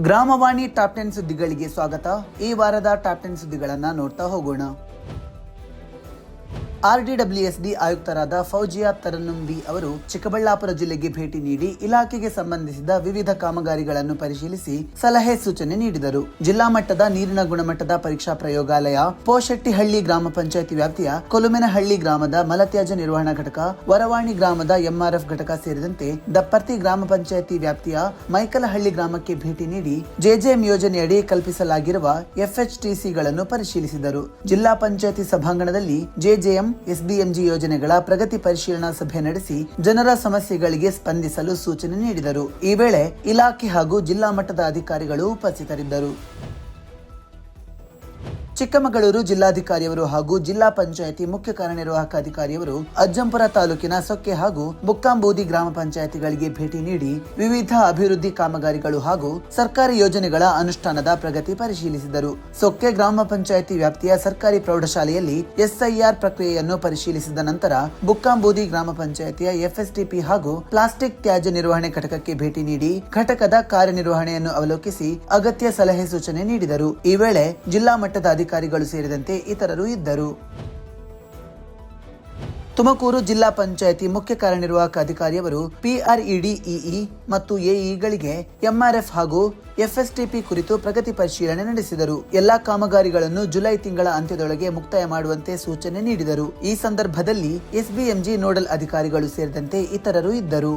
ಗ್ರಾಮವಾಣಿ top 10 ಸುದ್ದಿಗಳಿಗೆ ಸ್ವಾಗತ. ಈ ವಾರದ ಟಾಪ್ 10 ಸುದ್ದಿಗಳನ್ನು ನೋಡ್ತಾ ಹೋಗೋಣ. ಆರ್ಡಿಡಬ್ಲ್ಯೂಎಸ್ಡಿ ಆಯುಕ್ತರಾದ ಫೌಜಿಯಾ ತರನ್ನುಮ್ ಅವರು ಚಿಕ್ಕಬಳ್ಳಾಪುರ ಜಿಲ್ಲೆಗೆ ಭೇಟಿ ನೀಡಿ ಇಲಾಖೆಗೆ ಸಂಬಂಧಿಸಿದ ವಿವಿಧ ಕಾಮಗಾರಿಗಳನ್ನು ಪರಿಶೀಲಿಸಿ ಸಲಹೆ ಸೂಚನೆ ನೀಡಿದರು. ಜಿಲ್ಲಾ ಮಟ್ಟದ ನೀರಿನ ಗುಣಮಟ್ಟದ ಪರೀಕ್ಷಾ ಪ್ರಯೋಗಾಲಯ, ಪೋಶೆಟ್ಟಿಹಳ್ಳಿ ಗ್ರಾಮ ಪಂಚಾಯಿತಿ ವ್ಯಾಪ್ತಿಯ ಕೊಲುಮೆನಹಳ್ಳಿ ಗ್ರಾಮದ ಮಲತ್ಯಾಜ್ಯ ನಿರ್ವಹಣಾ ಘಟಕ, ವರವಾಣಿ ಗ್ರಾಮದ ಎಂಆರ್ಎಫ್ ಘಟಕ ಸೇರಿದಂತೆ ದಪ್ಪರ್ತಿ ಗ್ರಾಮ ಪಂಚಾಯಿತಿ ವ್ಯಾಪ್ತಿಯ ಮೈಕಲಹಳ್ಳಿ ಗ್ರಾಮಕ್ಕೆ ಭೇಟಿ ನೀಡಿ ಜೆಜೆಎಂ ಯೋಜನೆಯಡಿ ಕಲ್ಪಿಸಲಾಗಿರುವ ಎಫ್ಎಚ್ಟಿಸಿಗಳನ್ನು ಪರಿಶೀಲಿಸಿದರು. ಜಿಲ್ಲಾ ಪಂಚಾಯಿತಿ ಸಭಾಂಗಣದಲ್ಲಿ ಜೆಜೆಎಂ ಎಸ್ಡಿಎಂಜಿ ಯೋಜನೆಗಳ ಪ್ರಗತಿ ಪರಿಶೀಲನಾ ಸಭೆ ನಡೆಸಿ ಜನರ ಸಮಸ್ಯೆಗಳಿಗೆ ಸ್ಪಂದಿಸಲು ಸೂಚನೆ ನೀಡಿದರು. ಈ ವೇಳೆ ಇಲಾಖೆ ಹಾಗೂ ಜಿಲ್ಲಾ ಮಟ್ಟದ ಅಧಿಕಾರಿಗಳು ಉಪಸ್ಥಿತರಿದ್ದರು. ಚಿಕ್ಕಮಗಳೂರು ಜಿಲ್ಲಾಧಿಕಾರಿಯವರು ಹಾಗೂ ಜಿಲ್ಲಾ ಪಂಚಾಯಿತಿ ಮುಖ್ಯ ಕಾರ್ಯನಿರ್ವಾಹಕ ಅಧಿಕಾರಿಯವರು ಅಜ್ಜಂಪುರ ತಾಲೂಕಿನ ಸೊಕ್ಕೆ ಹಾಗೂ ಬುಕ್ಕಾಂಬೂದಿ ಗ್ರಾಮ ಪಂಚಾಯಿತಿಗಳಿಗೆ ಭೇಟಿ ನೀಡಿ ವಿವಿಧ ಅಭಿವೃದ್ಧಿ ಕಾಮಗಾರಿಗಳು ಹಾಗೂ ಸರ್ಕಾರಿ ಯೋಜನೆಗಳ ಅನುಷ್ಠಾನದ ಪ್ರಗತಿ ಪರಿಶೀಲಿಸಿದರು. ಸೊಕ್ಕೆ ಗ್ರಾಮ ಪಂಚಾಯಿತಿ ವ್ಯಾಪ್ತಿಯ ಸರ್ಕಾರಿ ಪ್ರೌಢಶಾಲೆಯಲ್ಲಿ ಎಸ್ಐಆರ್ ಪ್ರಕ್ರಿಯೆಯನ್ನು ಪರಿಶೀಲಿಸಿದ ನಂತರ ಬುಕ್ಕಾಂಬೂದಿ ಗ್ರಾಮ ಪಂಚಾಯಿತಿಯ ಎಫ್ಎಸ್ಟಿಪಿ ಹಾಗೂ ಪ್ಲಾಸ್ಟಿಕ್ ತ್ಯಾಜ್ಯ ನಿರ್ವಹಣೆ ಘಟಕಕ್ಕೆ ಭೇಟಿ ನೀಡಿ ಘಟಕದ ಕಾರ್ಯನಿರ್ವಹಣೆಯನ್ನು ಅವಲೋಕಿಸಿ ಅಗತ್ಯ ಸಲಹೆ ಸೂಚನೆ ನೀಡಿದರು. ಈ ವೇಳೆ ಜಿಲ್ಲಾ ಮಟ್ಟದ ಅಧಿಕಾರಿಗಳು ಸೇರಿದಂತೆ ಇತರರು ಇದ್ದರು. ತುಮಕೂರು ಜಿಲ್ಲಾ ಪಂಚಾಯಿತಿ ಮುಖ್ಯ ಕಾರ್ಯನಿರ್ವಾಹಕ ಅಧಿಕಾರಿಯವರು ಪಿಆರ್ಇಡಿಇಇ ಮತ್ತು ಎಇಗಳಿಗೆ ಎಂಆರ್ಎಫ್ ಹಾಗೂ ಎಫ್ಎಸ್ಟಿಪಿ ಕುರಿತು ಪ್ರಗತಿ ಪರಿಶೀಲನೆ ನಡೆಸಿದರು. ಎಲ್ಲಾ ಕಾಮಗಾರಿಗಳನ್ನು ಜುಲೈ ತಿಂಗಳ ಅಂತ್ಯದೊಳಗೆ ಮುಕ್ತಾಯ ಮಾಡುವಂತೆ ಸೂಚನೆ ನೀಡಿದರು. ಈ ಸಂದರ್ಭದಲ್ಲಿ ಎಸ್ಬಿಎಂಜಿ ನೋಡಲ್ ಅಧಿಕಾರಿಗಳು ಸೇರಿದಂತೆ ಇತರರು ಇದ್ದರು.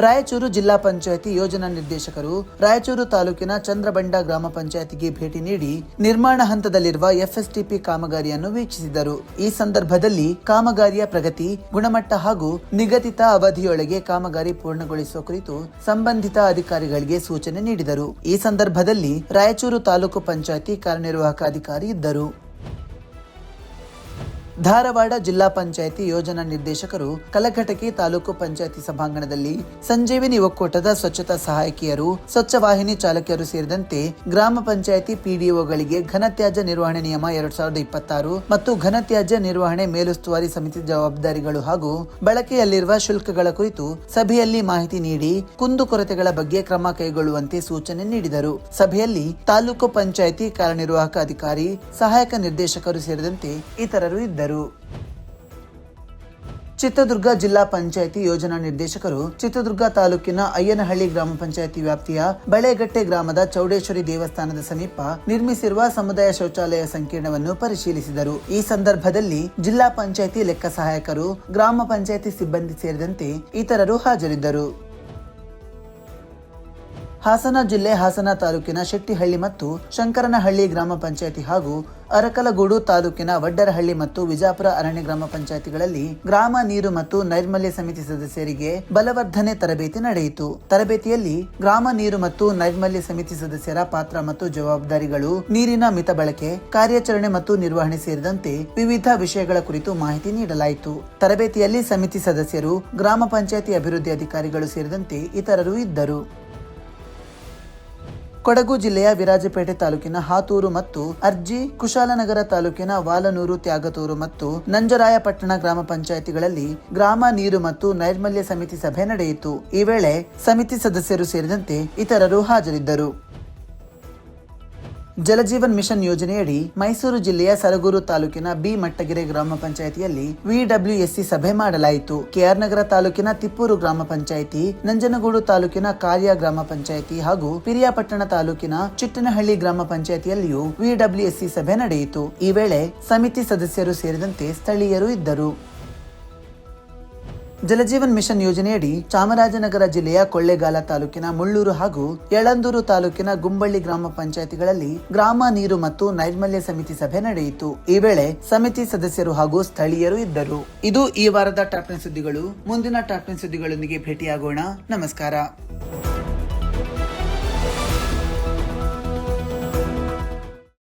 ರಾಯಚೂರು ಜಿಲ್ಲಾ ಪಂಚಾಯಿತಿ ಯೋಜನಾ ನಿರ್ದೇಶಕರು ರಾಯಚೂರು ತಾಲೂಕಿನ ಚಂದ್ರಬಂಡ ಗ್ರಾಮ ಪಂಚಾಯಿತಿಗೆ ಭೇಟಿ ನೀಡಿ ನಿರ್ಮಾಣ ಹಂತದಲ್ಲಿರುವ ಎಫ್ಎಸ್ಟಿಪಿ ಕಾಮಗಾರಿಯನ್ನು ವೀಕ್ಷಿಸಿದರು. ಈ ಸಂದರ್ಭದಲ್ಲಿ ಕಾಮಗಾರಿಯ ಪ್ರಗತಿ, ಗುಣಮಟ್ಟ ಹಾಗೂ ನಿಗದಿತ ಅವಧಿಯೊಳಗೆ ಕಾಮಗಾರಿ ಪೂರ್ಣಗೊಳಿಸುವ ಕುರಿತು ಸಂಬಂಧಿತ ಅಧಿಕಾರಿಗಳಿಗೆ ಸೂಚನೆ ನೀಡಿದರು. ಈ ಸಂದರ್ಭದಲ್ಲಿ ರಾಯಚೂರು ತಾಲೂಕು ಪಂಚಾಯಿತಿ ಕಾರ್ಯನಿರ್ವಾಹಕ ಅಧಿಕಾರಿ ಇದ್ದರು. ಧಾರವಾಡ ಜಿಲ್ಲಾ ಪಂಚಾಯಿತಿ ಯೋಜನಾ ನಿರ್ದೇಶಕರು ಕಲಘಟಕಿ ತಾಲೂಕು ಪಂಚಾಯಿತಿ ಸಭಾಂಗಣದಲ್ಲಿ ಸಂಜೀವಿನಿ ಒಕ್ಕೂಟದ ಸ್ವಚ್ಛತಾ ಸಹಾಯಕಿಯರು, ಸ್ವಚ್ಛ ವಾಹಿನಿ ಚಾಲಕಿಯರು ಸೇರಿದಂತೆ ಗ್ರಾಮ ಪಂಚಾಯಿತಿ ಪಿಡಿಒಗಳಿಗೆ ಘನತ್ಯಾಜ್ಯ ನಿರ್ವಹಣೆ ನಿಯಮ 2026 ಮತ್ತು ಘನತ್ಯಾಜ್ಯ ನಿರ್ವಹಣೆ ಮೇಲುಸ್ತುವಾರಿ ಸಮಿತಿ ಜವಾಬ್ದಾರಿಗಳು ಹಾಗೂ ಬಳಕೆಯಲ್ಲಿರುವ ಶುಲ್ಕಗಳ ಕುರಿತು ಸಭೆಯಲ್ಲಿ ಮಾಹಿತಿ ನೀಡಿ ಕುಂದುಕೊರತೆಗಳ ಬಗ್ಗೆ ಕ್ರಮ ಕೈಗೊಳ್ಳುವಂತೆ ಸೂಚನೆ ನೀಡಿದರು. ಸಭೆಯಲ್ಲಿ ತಾಲೂಕು ಪಂಚಾಯಿತಿ ಕಾರ್ಯನಿರ್ವಾಹಕ ಅಧಿಕಾರಿ, ಸಹಾಯಕ ನಿರ್ದೇಶಕರು ಸೇರಿದಂತೆ ಇತರರು ಇದ್ದರು. ಚಿತ್ರದುರ್ಗ ಜಿಲ್ಲಾ ಪಂಚಾಯಿತಿ ಯೋಜನಾ ನಿರ್ದೇಶಕರು ಚಿತ್ರದುರ್ಗ ತಾಲೂಕಿನ ಅಯ್ಯನಹಳ್ಳಿ ಗ್ರಾಮ ಪಂಚಾಯಿತಿ ವ್ಯಾಪ್ತಿಯ ಬಳೆಗಟ್ಟೆ ಗ್ರಾಮದ ಚೌಡೇಶ್ವರಿ ದೇವಸ್ಥಾನದ ಸಮೀಪ ನಿರ್ಮಿಸಿರುವ ಸಮುದಾಯ ಶೌಚಾಲಯ ಸಂಕೀರ್ಣವನ್ನು ಪರಿಶೀಲಿಸಿದರು. ಈ ಸಂದರ್ಭದಲ್ಲಿ ಜಿಲ್ಲಾ ಪಂಚಾಯಿತಿ ಲೆಕ್ಕ ಸಹಾಯಕರು, ಗ್ರಾಮ ಪಂಚಾಯಿತಿ ಸಿಬ್ಬಂದಿ ಸೇರಿದಂತೆ ಇತರರು ಹಾಜರಿದ್ದರು. ಹಾಸನ ಜಿಲ್ಲೆ ಹಾಸನ ತಾಲೂಕಿನ ಶೆಟ್ಟಿಹಳ್ಳಿ ಮತ್ತು ಶಂಕರನಹಳ್ಳಿ ಗ್ರಾಮ ಪಂಚಾಯಿತಿ ಹಾಗೂ ಅರಕಲಗೂಡು ತಾಲೂಕಿನ ವಡ್ಡರಹಳ್ಳಿ ಮತ್ತು ವಿಜಾಪುರ ಅರಣ್ಯ ಗ್ರಾಮ ಪಂಚಾಯಿತಿಗಳಲ್ಲಿ ಗ್ರಾಮ ನೀರು ಮತ್ತು ನೈರ್ಮಲ್ಯ ಸಮಿತಿ ಸದಸ್ಯರಿಗೆ ಬಲವರ್ಧನೆ ತರಬೇತಿ ನಡೆಯಿತು. ತರಬೇತಿಯಲ್ಲಿ ಗ್ರಾಮ ನೀರು ಮತ್ತು ನೈರ್ಮಲ್ಯ ಸಮಿತಿ ಸದಸ್ಯರ ಪಾತ್ರ ಮತ್ತು ಜವಾಬ್ದಾರಿಗಳು, ನೀರಿನ ಮಿತ ಬಳಕೆ, ಕಾರ್ಯಾಚರಣೆ ಮತ್ತು ನಿರ್ವಹಣೆ ಸೇರಿದಂತೆ ವಿವಿಧ ವಿಷಯಗಳ ಕುರಿತು ಮಾಹಿತಿ ನೀಡಲಾಯಿತು. ತರಬೇತಿಯಲ್ಲಿ ಸಮಿತಿ ಸದಸ್ಯರು, ಗ್ರಾಮ ಪಂಚಾಯಿತಿ ಅಭಿವೃದ್ಧಿ ಅಧಿಕಾರಿಗಳು ಸೇರಿದಂತೆ ಇತರರು ಇದ್ದರು. ಕೊಡಗು ಜಿಲ್ಲೆಯ ವಿರಾಜಪೇಟೆ ತಾಲೂಕಿನ ಹಾತೂರು ಮತ್ತು ಅರ್ಜಿ, ಕುಶಾಲನಗರ ತಾಲೂಕಿನ ವಾಲನೂರು, ತ್ಯಾಗತೂರು ಮತ್ತು ನಂಜರಾಯಪಟ್ಟಣ ಗ್ರಾಮ ಪಂಚಾಯಿತಿಗಳಲ್ಲಿ ಗ್ರಾಮ ನೀರು ಮತ್ತು ನೈರ್ಮಲ್ಯ ಸಮಿತಿ ಸಭೆ ನಡೆಯಿತು. ಈ ವೇಳೆ ಸಮಿತಿ ಸದಸ್ಯರು ಸೇರಿದಂತೆ ಇತರರು ಹಾಜರಿದ್ದರು. ಜಲಜೀವನ್ ಮಿಷನ್ ಯೋಜನೆಯಡಿ ಮೈಸೂರು ಜಿಲ್ಲೆಯ ಸರಗೂರು ತಾಲೂಕಿನ ಬಿ ಮಟ್ಟಗೆರೆ ಗ್ರಾಮ ಪಂಚಾಯಿತಿಯಲ್ಲಿ ವಿಡಬ್ಲ್ಯೂಎಸ್ಸಿ ಸಭೆ ಮಾಡಲಾಯಿತು. ಕೆಆರ್ ನಗರ ತಾಲೂಕಿನ ತಿಪ್ಪೂರು ಗ್ರಾಮ ಪಂಚಾಯಿತಿ, ನಂಜನಗೂಡು ತಾಲೂಕಿನ ಕಾರ್ಯ ಗ್ರಾಮ ಪಂಚಾಯಿತಿ ಹಾಗೂ ಪಿರಿಯಾಪಟ್ಟಣ ತಾಲೂಕಿನ ಚಿಟ್ಟನಹಳ್ಳಿ ಗ್ರಾಮ ಪಂಚಾಯಿತಿಯಲ್ಲಿಯೂ ವಿಡಬ್ಲ್ಯೂಎಸ್ಸಿ ಸಭೆ ನಡೆಯಿತು. ಈ ವೇಳೆ ಸಮಿತಿ ಸದಸ್ಯರು ಸೇರಿದಂತೆ ಸ್ಥಳೀಯರು ಇದ್ದರು. ಜಲಜೀವನ್ ಮಿಷನ್ ಯೋಜನೆಯಡಿ ಚಾಮರಾಜನಗರ ಜಿಲ್ಲೆಯ ಕೊಳ್ಳೇಗಾಲ ತಾಲೂಕಿನ ಮುಳ್ಳೂರು ಹಾಗೂ ಯಳಂದೂರು ತಾಲೂಕಿನ ಗುಂಬಳ್ಳಿ ಗ್ರಾಮ ಪಂಚಾಯಿತಿಗಳಲ್ಲಿ ಗ್ರಾಮ ನೀರು ಮತ್ತು ನೈರ್ಮಲ್ಯ ಸಮಿತಿ ಸಭೆ ನಡೆಯಿತು. ಈ ವೇಳೆ ಸಮಿತಿ ಸದಸ್ಯರು ಹಾಗೂ ಸ್ಥಳೀಯರು ಇದ್ದರು. ಇದು ಈ ವಾರದ ಟಾಪ್ 10 ಸುದ್ದಿಗಳು. ಮುಂದಿನ ಟಾಪ್ 10 ಸುದ್ದಿಗಳೊಂದಿಗೆ ಭೇಟಿಯಾಗೋಣ. ನಮಸ್ಕಾರ.